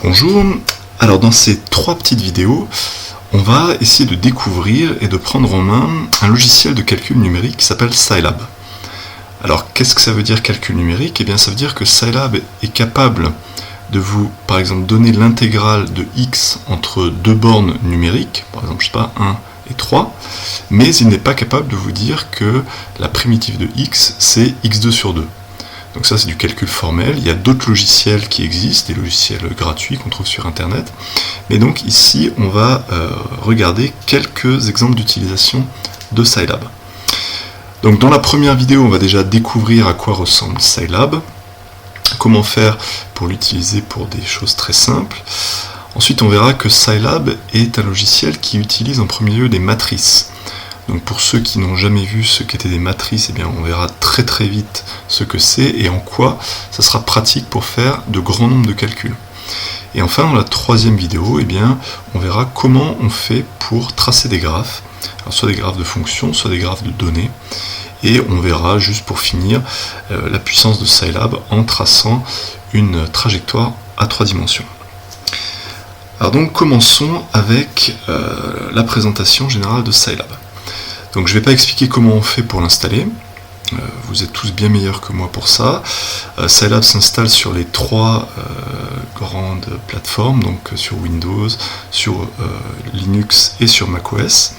Bonjour, alors dans ces 3 petites vidéos, on va essayer de découvrir et de prendre en main un logiciel de calcul numérique qui s'appelle Scilab. Alors qu'est-ce que ça veut dire calcul numérique? Eh bien ça veut dire que Scilab est capable de vous, par exemple, donner l'intégrale de x entre 2 bornes numériques, par exemple, je sais pas, 1 et 3, mais il n'est pas capable de vous dire que la primitive de x, c'est x2 sur 2. Donc ça c'est du calcul formel. Il y a d'autres logiciels qui existent, des logiciels gratuits qu'on trouve sur internet. Mais donc ici on va regarder quelques exemples d'utilisation de Scilab. Donc dans la première vidéo on va déjà découvrir à quoi ressemble Scilab, comment faire pour l'utiliser pour des choses très simples. Ensuite on verra que Scilab est un logiciel qui utilise en premier lieu des matrices. Donc pour ceux qui n'ont jamais vu ce qu'étaient des matrices, eh bien on verra très vite ce que c'est et en quoi ça sera pratique pour faire de grands nombres de calculs. Et enfin dans la troisième vidéo, eh bien, on verra comment on fait pour tracer des graphes, alors soit des graphes de fonctions, soit des graphes de données, et on verra juste pour finir la puissance de Scilab en traçant une trajectoire à 3 dimensions. Alors donc commençons avec la présentation générale de Scilab. Donc je ne vais pas expliquer comment on fait pour l'installer, vous êtes tous bien meilleurs que moi pour ça. Scilab s'installe sur les 3 grandes plateformes, donc sur Windows, sur Linux et sur macOS.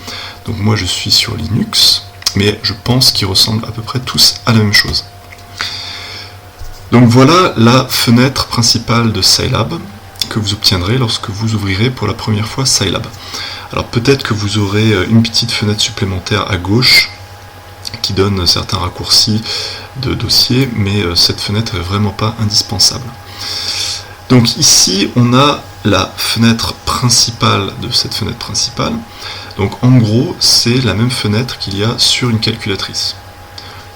Donc moi je suis sur Linux, mais je pense qu'ils ressemblent à peu près tous à la même chose. Donc voilà la fenêtre principale de Scilab que vous obtiendrez lorsque vous ouvrirez pour la première fois Scilab. Alors peut-être que vous aurez une petite fenêtre supplémentaire à gauche qui donne certains raccourcis de dossier, mais cette fenêtre n'est vraiment pas indispensable. Donc ici on a la fenêtre principale de cette fenêtre principale. Donc en gros c'est la même fenêtre qu'il y a sur une calculatrice.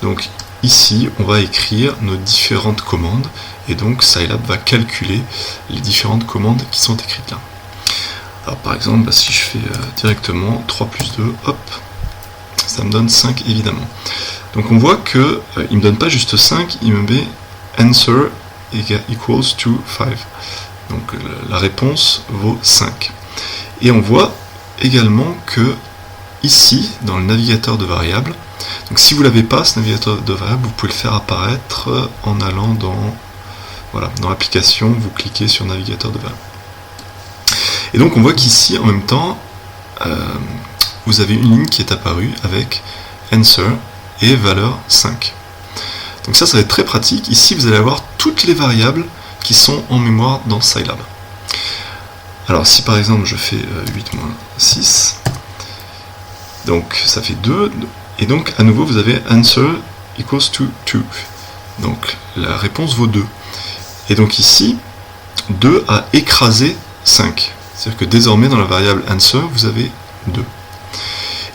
Donc ici on va écrire nos différentes commandes et donc Scilab va calculer les différentes commandes qui sont écrites là. Alors par exemple, si je fais directement 3 plus 2, hop, ça me donne 5 évidemment. Donc on voit que il ne me donne pas juste 5, il me met answer equals to 5. Donc la réponse vaut 5. Et on voit également que ici, dans le navigateur de variables, donc si vous ne l'avez pas, ce navigateur de variables, vous pouvez le faire apparaître en allant dans l'application, vous cliquez sur navigateur de variables. Et donc on voit qu'ici, en même temps, vous avez une ligne qui est apparue avec answer et valeur 5. Donc ça va être très pratique. Ici, vous allez avoir toutes les variables qui sont en mémoire dans Scilab. Alors si par exemple je fais 8 moins 6, donc ça fait 2, et donc à nouveau vous avez answer equals to 2. Donc la réponse vaut 2. Et donc ici, 2 a écrasé 5. C'est-à-dire que désormais dans la variable answer, vous avez 2.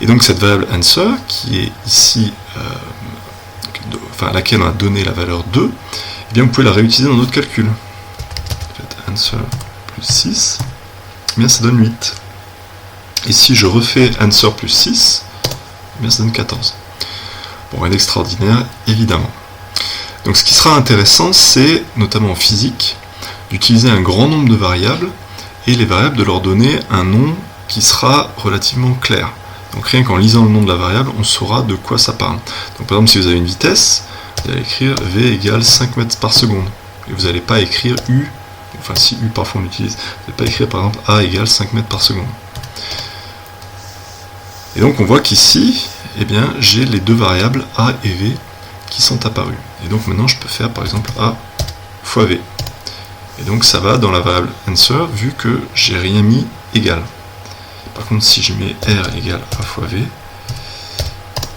Et donc cette variable answer, qui est ici, à laquelle on a donné la valeur 2, eh bien vous pouvez la réutiliser dans notre calcul. Answer plus 6, eh bien ça donne 8. Et si je refais answer plus 6, eh bien ça donne 14. Bon, rien d'extraordinaire, évidemment. Donc ce qui sera intéressant, c'est, notamment en physique, d'utiliser un grand nombre de variables, et les variables de leur donner un nom qui sera relativement clair. Donc rien qu'en lisant le nom de la variable, on saura de quoi ça parle. Donc par exemple, si vous avez une vitesse, vous allez écrire v égale 5 mètres par seconde. Et vous n'allez pas écrire u, enfin si u parfois on l'utilise, vous n'allez pas écrire par exemple a égale 5 mètres par seconde. Et donc on voit qu'ici, eh bien, j'ai les deux variables a et v qui sont apparues. Et donc maintenant je peux faire par exemple a fois v. Et donc ça va dans la variable answer vu que j'ai rien mis égal. Par contre si je mets r égale a fois v,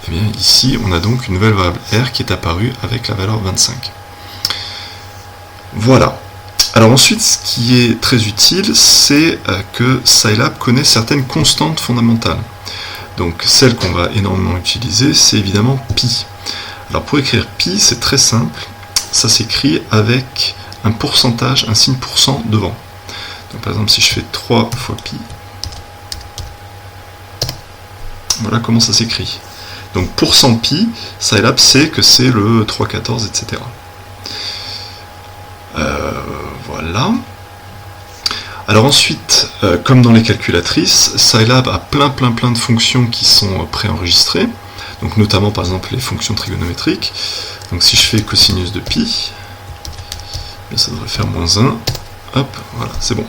eh bien ici on a donc une nouvelle variable r qui est apparue avec la valeur 25. Voilà. Alors ensuite ce qui est très utile, c'est que Scilab connaît certaines constantes fondamentales. Donc celle qu'on va énormément utiliser, c'est évidemment pi. Alors pour écrire pi, c'est très simple, ça s'écrit avec un pourcentage, un signe pourcent devant. Donc par exemple si je fais 3 fois pi, voilà comment ça s'écrit. Donc pourcent pi, Scilab sait que c'est le 3,14, etc. Voilà. Alors ensuite, comme dans les calculatrices, Scilab a plein de fonctions qui sont préenregistrées, donc notamment par exemple les fonctions trigonométriques. Donc si je fais cosinus de pi, ça devrait faire -1, hop, voilà, c'est bon.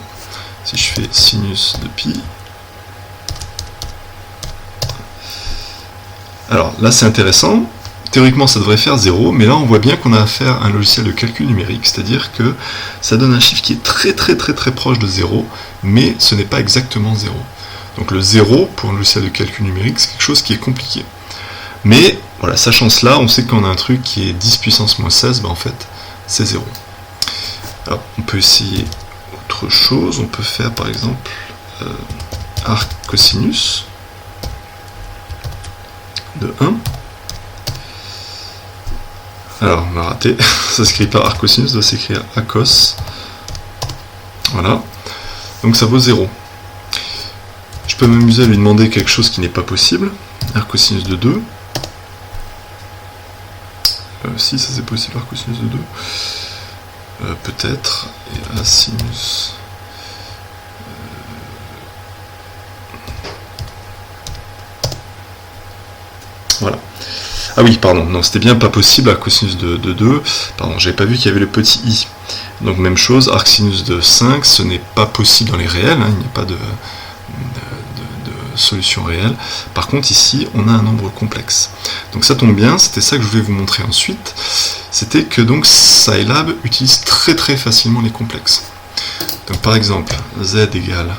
Si je fais sinus de pi, alors là c'est intéressant, théoriquement ça devrait faire 0, mais là on voit bien qu'on a affaire à un logiciel de calcul numérique, c'est-à-dire que ça donne un chiffre qui est très proche de 0, mais ce n'est pas exactement 0. Donc le 0, pour un logiciel de calcul numérique, c'est quelque chose qui est compliqué. Mais voilà, sachant cela, on sait que quand on a un truc qui est 10 puissance moins 16, en fait c'est 0. Alors on peut essayer autre chose, on peut faire par exemple arc cosinus de 1. Alors, on a raté, ça s'écrit pas arcosinus, ça doit s'écrire acos. Voilà. Donc ça vaut 0. Je peux m'amuser à lui demander quelque chose qui n'est pas possible. Arcosinus de 2. Si, ça c'est possible, arcosinus de 2. Peut-être. Et asinus. Voilà. Ah oui, pardon, non, c'était bien pas possible, arcosinus de 2, pardon, j'avais pas vu qu'il y avait le petit i. Donc même chose, arcsinus de 5, ce n'est pas possible dans les réels, hein, il n'y a pas de solution réelle. Par contre, ici, on a un nombre complexe. Donc ça tombe bien, c'était ça que je voulais vous montrer ensuite, c'était que donc Scilab utilise très facilement les complexes. Donc par exemple, z égale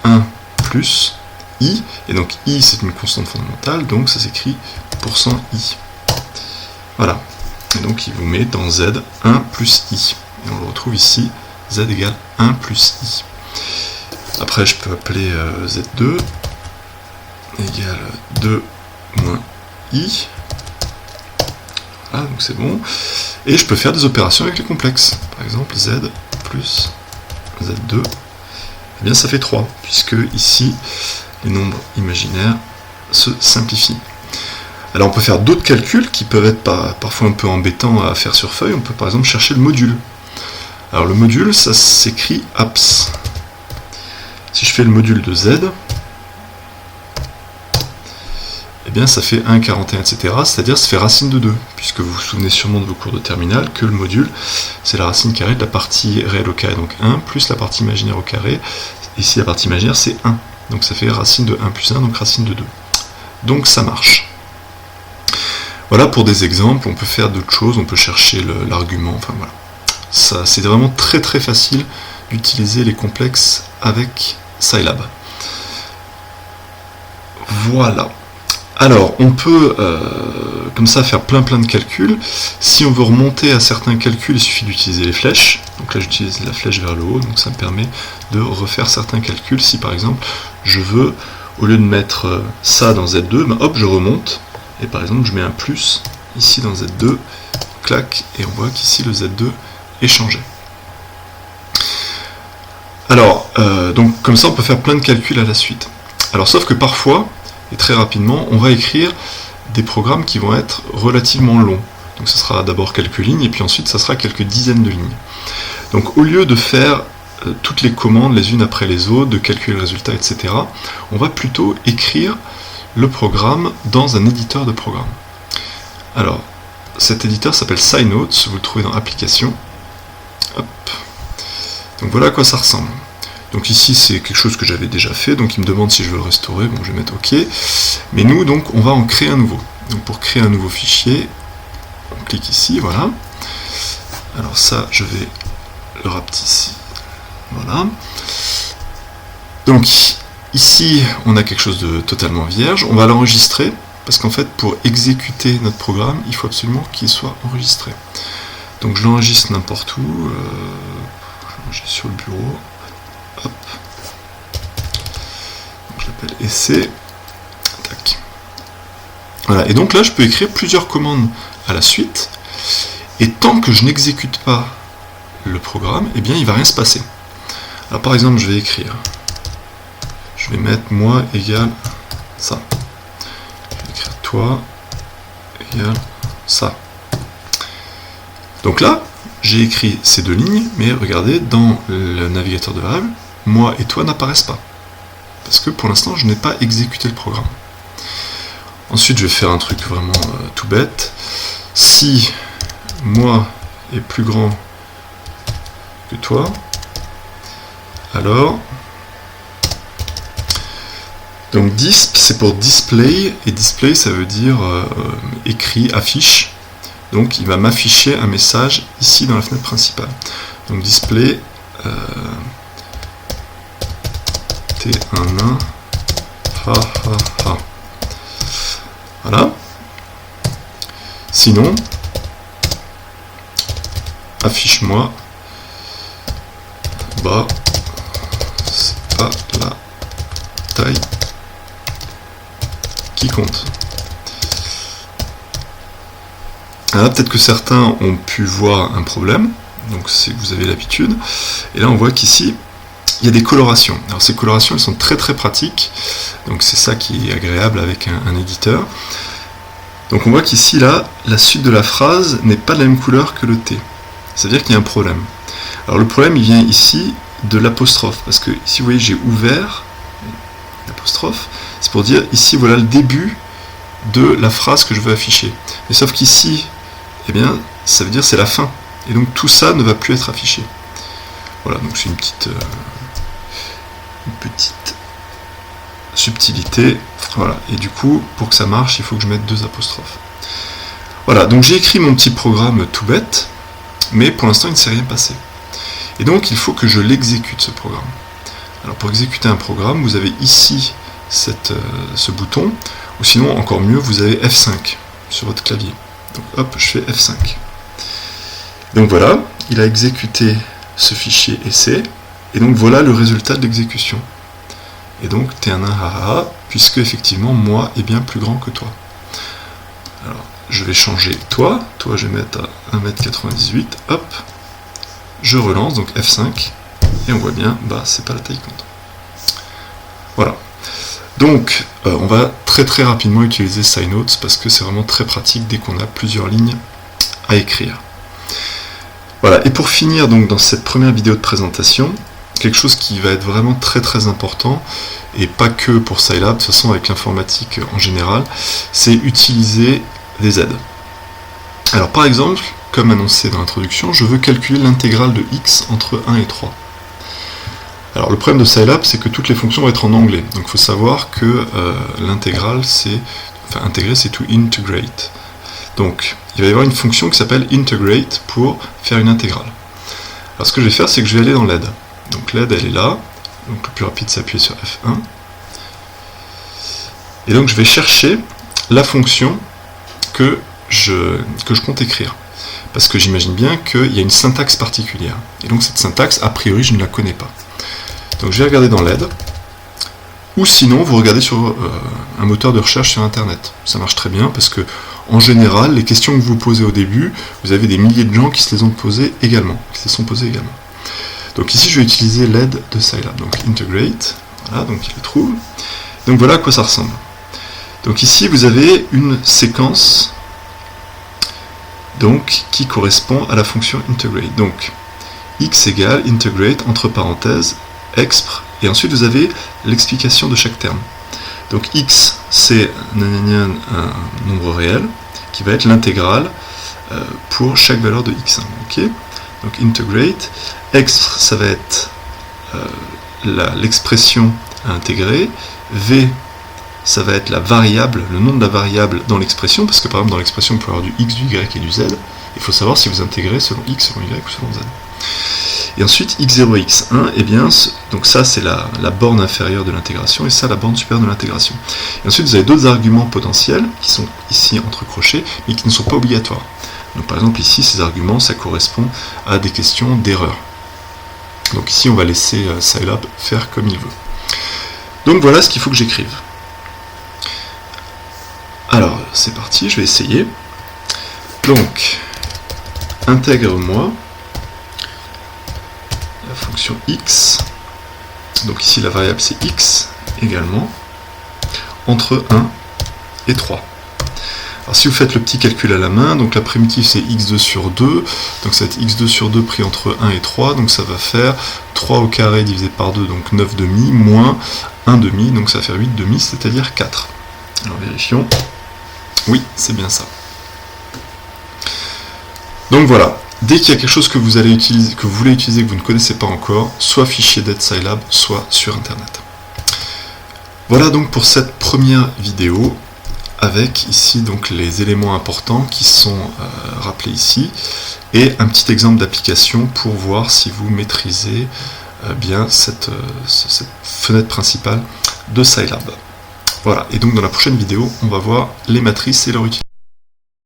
1 plus i, et donc i c'est une constante fondamentale, donc ça s'écrit %i. Voilà. Et donc il vous met dans z 1 plus i. Et on le retrouve ici, z égale 1 plus i. Après je peux appeler z2 égale 2 moins i. Voilà, donc c'est bon. Et je peux faire des opérations avec les complexes. Par exemple z plus z2, eh bien ça fait 3, puisque ici les nombres imaginaires se simplifient. Alors on peut faire d'autres calculs qui peuvent être parfois un peu embêtants à faire sur feuille. On peut par exemple chercher le module. Alors le module, ça s'écrit APS. Si je fais le module de z, eh bien ça fait 1, 41, etc. C'est-à-dire ça fait racine de 2, puisque vous vous souvenez sûrement de vos cours de terminale que le module, c'est la racine carrée de la partie réelle au carré, donc 1, plus la partie imaginaire au carré. Ici la partie imaginaire c'est 1, donc ça fait racine de 1 plus 1, donc racine de 2. Donc ça marche. Voilà pour des exemples, on peut faire d'autres choses, on peut chercher l'argument, enfin voilà. Ça, c'est vraiment très facile d'utiliser les complexes avec Scilab. Voilà. Alors, on peut comme ça faire plein de calculs. Si on veut remonter à certains calculs, il suffit d'utiliser les flèches. Donc là, j'utilise la flèche vers le haut, donc ça me permet de refaire certains calculs. Si par exemple, je veux, au lieu de mettre ça dans Z2, ben, hop, je remonte. Et par exemple, je mets un plus ici dans Z2, clac, et on voit qu'ici le Z2 est changé. Alors, donc comme ça, on peut faire plein de calculs à la suite. Alors, sauf que parfois, et très rapidement, on va écrire des programmes qui vont être relativement longs. Donc, ce sera d'abord quelques lignes, et puis ensuite, ça sera quelques dizaines de lignes. Donc, au lieu de faire toutes les commandes les unes après les autres, de calculer le résultat, etc., on va plutôt écrire le programme dans un éditeur de programme. Alors, cet éditeur s'appelle SciNotes, vous le trouvez dans Applications. Hop. Donc voilà à quoi ça ressemble. Donc ici c'est quelque chose que j'avais déjà fait, donc il me demande si je veux le restaurer, bon je vais mettre OK. Mais nous donc on va en créer un nouveau. Donc pour créer un nouveau fichier, on clique ici, voilà. Alors ça je vais le rapetisser. Voilà. Donc ici, on a quelque chose de totalement vierge. On va l'enregistrer, parce qu'en fait, pour exécuter notre programme, il faut absolument qu'il soit enregistré. Donc je l'enregistre n'importe où. Je l'enregistre sur le bureau. Hop. Donc, je l'appelle essai. Tac. Voilà. Et donc là, je peux écrire plusieurs commandes à la suite. Et tant que je n'exécute pas le programme, eh bien, il ne va rien se passer. Alors par exemple, je vais écrire... Je vais mettre moi égale ça. Je vais écrire toi égale ça. Donc là, j'ai écrit ces deux lignes, mais regardez, dans le navigateur de variables, moi et toi n'apparaissent pas. Parce que pour l'instant, je n'ai pas exécuté le programme. Ensuite, je vais faire un truc vraiment tout bête. Si moi est plus grand que toi, alors... Donc disp, c'est pour display, et display, ça veut dire écrit, affiche. Donc il va m'afficher un message ici dans la fenêtre principale. Donc display T11 ha ha ha. Voilà. Sinon, affiche-moi, bah c'est pas la taille qui compte. Alors peut-être que certains ont pu voir un problème, donc vous avez l'habitude, et là on voit qu'ici il y a des colorations. Alors ces colorations elles sont très très pratiques, donc c'est ça qui est agréable avec un éditeur. Donc on voit qu'ici là, la suite de la phrase n'est pas de la même couleur que le T, c'est-à-dire qu'il y a un problème. Alors le problème il vient ici de l'apostrophe, parce que ici vous voyez j'ai ouvert l'apostrophe, c'est pour dire ici voilà le début de la phrase que je veux afficher. Mais sauf qu'ici, eh bien, ça veut dire c'est la fin. Et donc tout ça ne va plus être affiché. Voilà, donc c'est une petite subtilité. Voilà, et du coup, pour que ça marche, il faut que je mette 2 apostrophes. Voilà, donc j'ai écrit mon petit programme tout bête, mais pour l'instant il ne s'est rien passé. Et donc il faut que je l'exécute ce programme. Alors pour exécuter un programme, vous avez ici ce bouton, ou sinon encore mieux, vous avez F5 sur votre clavier. Donc hop, je fais F5. Donc voilà, il a exécuté ce fichier essai, et donc voilà le résultat de l'exécution. Et donc T11 haha, puisque effectivement moi est bien plus grand que toi. Alors je vais changer toi je vais mettre à 1m98, hop, je relance, donc F5, et on voit bien, bah c'est pas la taille compte. Voilà. Donc on va très rapidement utiliser SciNotes parce que c'est vraiment très pratique dès qu'on a plusieurs lignes à écrire. Voilà, et pour finir donc dans cette première vidéo de présentation, quelque chose qui va être vraiment très important, et pas que pour Scilab, de toute façon avec l'informatique en général, c'est utiliser des aides. Alors par exemple, comme annoncé dans l'introduction, je veux calculer l'intégrale de x entre 1 et 3. Alors le problème de Scilab, c'est que toutes les fonctions vont être en anglais, donc il faut savoir que l'intégrale, intégrer c'est to integrate. Donc il va y avoir une fonction qui s'appelle integrate pour faire une intégrale. Alors ce que je vais faire, c'est que je vais aller dans l'aide. Donc l'aide elle est là, donc le plus rapide c'est appuyer sur F1. Et donc je vais chercher la fonction que je compte écrire. Parce que j'imagine bien qu'il y a une syntaxe particulière. Et donc cette syntaxe, a priori, je ne la connais pas. Donc je vais regarder dans l'aide, ou sinon vous regardez sur un moteur de recherche sur internet. Ça marche très bien parce que en général, les questions que vous posez au début, vous avez des milliers de gens qui se les ont posées également. Donc ici je vais utiliser l'aide de Scilab, donc integrate, voilà, donc il le trouve. Donc voilà à quoi ça ressemble. Donc ici vous avez une séquence donc, qui correspond à la fonction integrate. Donc x égale integrate entre parenthèses expr, et ensuite vous avez l'explication de chaque terme. Donc x c'est un nombre réel qui va être l'intégrale pour chaque valeur de x1. Okay, donc integrate, expr ça va être l'expression à intégrer, v ça va être la variable, le nom de la variable dans l'expression, parce que par exemple dans l'expression vous pouvez avoir du x, du y et du z, il faut savoir si vous intégrez selon x, selon y ou selon z. Et ensuite x0 et x1, et bien, donc ça c'est la borne inférieure de l'intégration, et ça la borne supérieure de l'intégration. Et ensuite vous avez d'autres arguments potentiels, qui sont ici entre crochets, mais qui ne sont pas obligatoires. Donc par exemple ici, ces arguments, ça correspond à des questions d'erreur. Donc ici on va laisser Scilab faire comme il veut. Donc voilà ce qu'il faut que j'écrive. Alors c'est parti, je vais essayer. Donc, intègre-moi la fonction x, donc ici la variable c'est x également, entre 1 et 3. Alors si vous faites le petit calcul à la main, donc la primitive c'est x2 sur 2, donc ça va être x2 sur 2 pris entre 1 et 3, donc ça va faire 3 au carré divisé par 2, donc 9 demi, moins 1 demi, donc ça va faire 8 demi, c'est-à-dire 4. Alors vérifions. Oui, c'est bien ça. Donc voilà, dès qu'il y a quelque chose que vous allez utiliser, que vous voulez utiliser, que vous ne connaissez pas encore, soit fichier d'aide Scilab, soit sur Internet. Voilà donc pour cette première vidéo, avec ici donc les éléments importants qui sont rappelés ici, et un petit exemple d'application pour voir si vous maîtrisez bien cette fenêtre principale de Scilab. Voilà, et donc dans la prochaine vidéo, on va voir les matrices et leur utilisation.